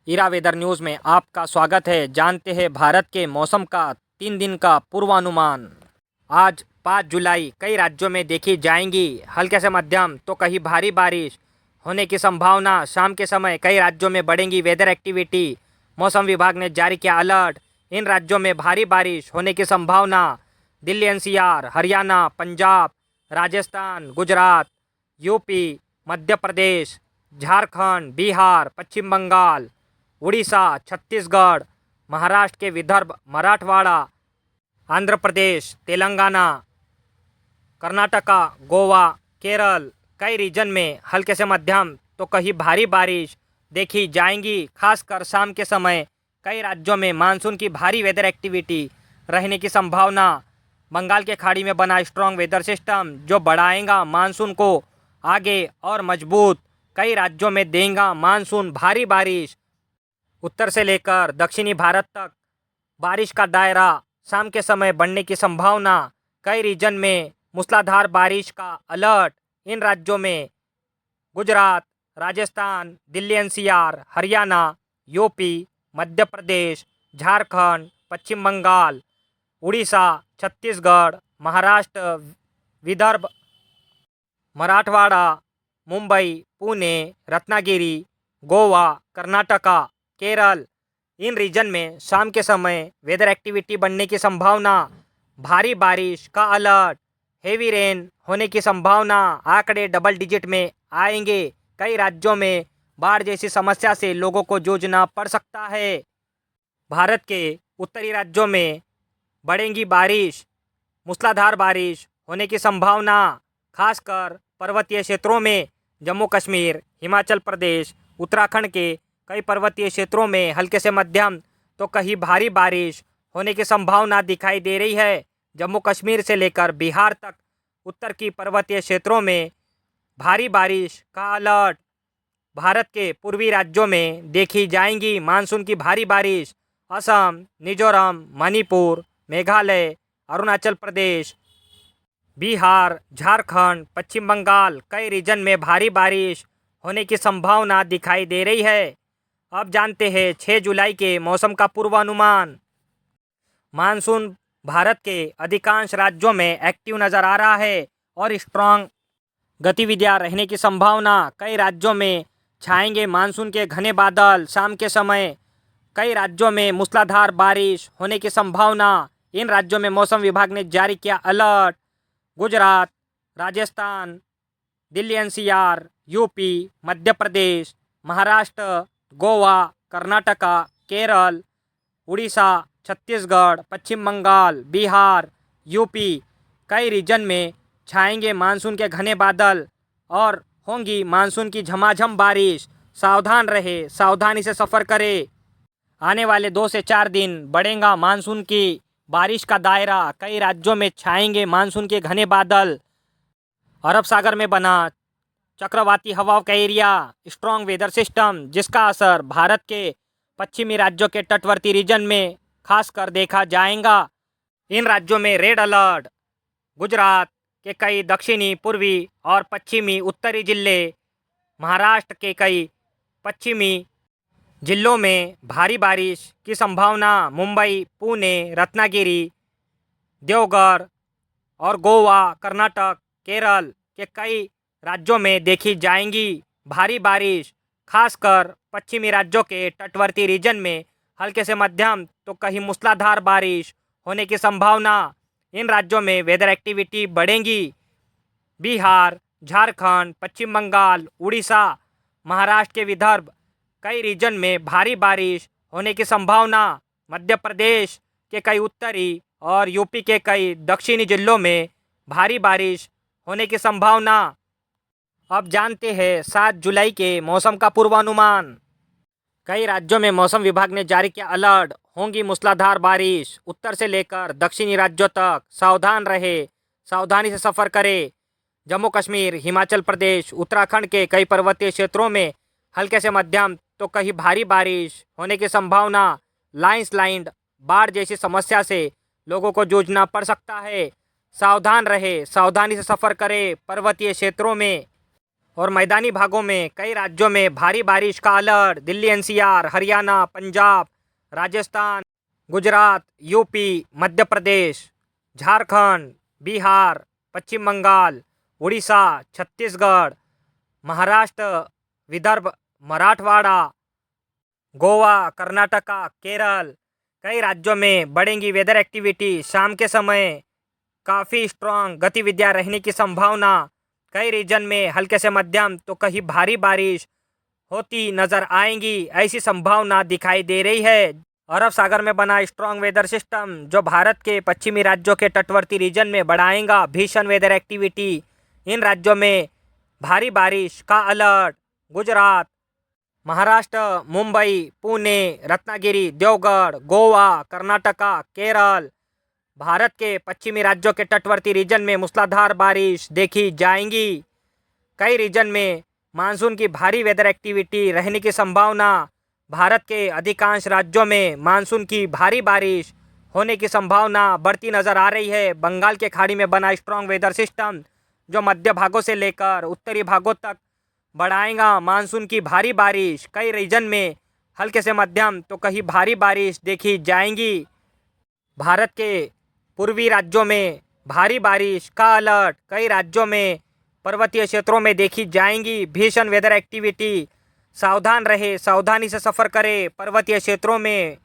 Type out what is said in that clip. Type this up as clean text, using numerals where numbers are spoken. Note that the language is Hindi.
ईरा वेदर न्यूज़ में आपका स्वागत है। जानते हैं भारत के मौसम का 3 दिन का पूर्वानुमान। आज 5 जुलाई कई राज्यों में देखी जाएंगी हल्के से मध्यम तो कहीं भारी बारिश होने की संभावना। शाम के समय कई राज्यों में बढ़ेंगी वेदर एक्टिविटी। मौसम विभाग ने जारी किया अलर्ट। इन राज्यों में भारी बारिश होने की संभावना। दिल्ली एनसीआर, हरियाणा, पंजाब, राजस्थान, गुजरात, यूपी, मध्य प्रदेश, झारखंड, बिहार, पश्चिम बंगाल, उड़ीसा, छत्तीसगढ़, महाराष्ट्र के विदर्भ, मराठवाड़ा, आंध्र प्रदेश, तेलंगाना, कर्नाटका, गोवा, केरल कई रीजन में हल्के से मध्यम तो कहीं भारी बारिश देखी जाएंगी। खासकर शाम के समय कई राज्यों में मानसून की भारी वेदर एक्टिविटी रहने की संभावना। बंगाल के खाड़ी में बना स्ट्रॉन्ग वेदर सिस्टम जो बढ़ाएगा मानसून को आगे और मजबूत। कई राज्यों में देगा मानसून भारी बारिश। उत्तर से लेकर दक्षिणी भारत तक बारिश का दायरा शाम के समय बढ़ने की संभावना। कई रीजन में मूसलाधार बारिश का अलर्ट। इन राज्यों में गुजरात, राजस्थान, दिल्ली एनसीआर, हरियाणा, यूपी, मध्य प्रदेश, झारखंड, पश्चिम बंगाल, उड़ीसा, छत्तीसगढ़, महाराष्ट्र, विदर्भ, मराठवाड़ा, मुंबई, पुणे, रत्नागिरी, गोवा, कर्नाटका, केरल इन रीजन में शाम के समय वेदर एक्टिविटी बढ़ने की संभावना। भारी बारिश का अलर्ट, हेवी रेन होने की संभावना। आंकड़े डबल डिजिट में आएंगे। कई राज्यों में बाढ़ जैसी समस्या से लोगों को जूझना पड़ सकता है। भारत के उत्तरी राज्यों में बढ़ेगी बारिश। मूसलाधार बारिश होने की संभावना। खासकर पर्वतीय क्षेत्रों में जम्मू कश्मीर, हिमाचल प्रदेश, उत्तराखंड के कई पर्वतीय क्षेत्रों में हल्के से मध्यम तो कहीं भारी बारिश होने की संभावना दिखाई दे रही है। जम्मू कश्मीर से लेकर बिहार तक उत्तर की पर्वतीय क्षेत्रों में भारी बारिश का अलर्ट। भारत के पूर्वी राज्यों में देखी जाएंगी मानसून की भारी बारिश। असम, मिजोरम, मणिपुर, मेघालय, अरुणाचल प्रदेश, बिहार, झारखंड, पश्चिम बंगाल कई रीजन में भारी बारिश होने की संभावना दिखाई दे रही है। अब जानते हैं 6 जुलाई के मौसम का पूर्वानुमान। मानसून भारत के अधिकांश राज्यों में एक्टिव नज़र आ रहा है और स्ट्रॉन्ग गतिविधियां रहने की संभावना। कई राज्यों में छाएंगे मानसून के घने बादल। शाम के समय कई राज्यों में मूसलाधार बारिश होने की संभावना। इन राज्यों में मौसम विभाग ने जारी किया अलर्ट। Gujarat, Rajasthan, Delhi NCR, UP, Madhya Pradesh, Maharashtra, Goa, Karnataka, Kerala, Orissa, Chhattisgarh, Paschim Bengal, Bihar, UP कई रीजन में छाएंगे मानसून के घने बादल और होंगी मानसून की झमाझम बारिश। सावधान रहे, सावधानी से सफ़र करें। आने वाले 2 से 4 दिन बढ़ेगा मानसून की बारिश का दायरा। कई राज्यों में छाएंगे मानसून के घने बादल। अरब सागर में बना चक्रवाती हवाओं का एरिया स्ट्रॉन्ग वेदर सिस्टम जिसका असर भारत के पश्चिमी राज्यों के तटवर्ती रीजन में खासकर देखा जाएगा। इन राज्यों में रेड अलर्ट। गुजरात के कई दक्षिणी, पूर्वी और पश्चिमी उत्तरी जिले, महाराष्ट्र के कई पश्चिमी जिलों में भारी बारिश की संभावना। मुंबई, पुणे, रत्नागिरी, देवघर और गोवा, कर्नाटक, केरल के कई राज्यों में देखी जाएंगी भारी बारिश। खासकर पश्चिमी राज्यों के तटवर्ती रीजन में हल्के से मध्यम तो कहीं मूसलाधार बारिश होने की संभावना। इन राज्यों में वेदर एक्टिविटी बढ़ेगी। बिहार, झारखंड, पश्चिम बंगाल, उड़ीसा, महाराष्ट्र के विदर्भ कई रीजन में भारी बारिश होने की संभावना। मध्य प्रदेश के कई उत्तरी और यूपी के कई दक्षिणी जिलों में भारी बारिश होने की संभावना। अब जानते हैं 7 जुलाई के मौसम का पूर्वानुमान। कई राज्यों में मौसम विभाग ने जारी किया अलर्ट। होंगी मूसलाधार बारिश। उत्तर से लेकर दक्षिणी राज्यों तक सावधान रहे, सावधानी से सफ़र करें। जम्मू कश्मीर, हिमाचल प्रदेश, उत्तराखंड के कई पर्वतीय क्षेत्रों में हल्के से मध्यम तो कहीं भारी बारिश होने की संभावना। लैंडस्लाइड, बाढ़ जैसी समस्या से लोगों को जूझना पड़ सकता है। सावधान रहे, सावधानी से सफ़र करें पर्वतीय क्षेत्रों में। और मैदानी भागों में कई राज्यों में भारी बारिश का अलर्ट। दिल्ली एनसीआर, हरियाणा, पंजाब, राजस्थान, गुजरात, यूपी, मध्य प्रदेश, झारखंड, बिहार, पश्चिम बंगाल, उड़ीसा, छत्तीसगढ़, महाराष्ट्र, विदर्भ, मराठवाड़ा, गोवा, कर्नाटका, केरल, कई राज्यों में बढ़ेंगी वेदर एक्टिविटी। शाम के समय काफ़ी स्ट्रॉन्ग गतिविधियां रहने की संभावना। कई रीजन में हल्के से मध्यम तो कहीं भारी बारिश होती नजर आएंगी, ऐसी संभावना दिखाई दे रही है। अरब सागर में बना स्ट्रॉन्ग वेदर सिस्टम जो भारत के पश्चिमी राज्यों के तटवर्ती रीजन में बढ़ाएगा भीषण वेदर एक्टिविटी। इन राज्यों में भारी बारिश का अलर्ट। गुजरात, महाराष्ट्र, मुंबई, पुणे, रत्नागिरी, देवगढ़, गोवा, कर्नाटका, केरल, भारत के पश्चिमी राज्यों के तटवर्ती रीजन में मूसलाधार बारिश देखी जाएंगी। कई रीजन में मानसून की भारी वेदर एक्टिविटी रहने की संभावना। भारत के अधिकांश राज्यों में मानसून की भारी बारिश होने की संभावना बढ़ती नजर आ रही है। बंगाल के खाड़ी में बना स्ट्रॉन्ग वेदर सिस्टम जो मध्य भागों से लेकर उत्तरी भागों तक बढ़ाएगा मानसून की भारी बारिश। कई रीजन में हल्के से मध्यम तो कहीं भारी बारिश देखी जाएंगी। भारत के पूर्वी राज्यों में भारी बारिश का अलर्ट। कई राज्यों में पर्वतीय क्षेत्रों में देखी जाएंगी भीषण वेदर एक्टिविटी। सावधान रहे, सावधानी से सफ़र करें। पर्वतीय क्षेत्रों में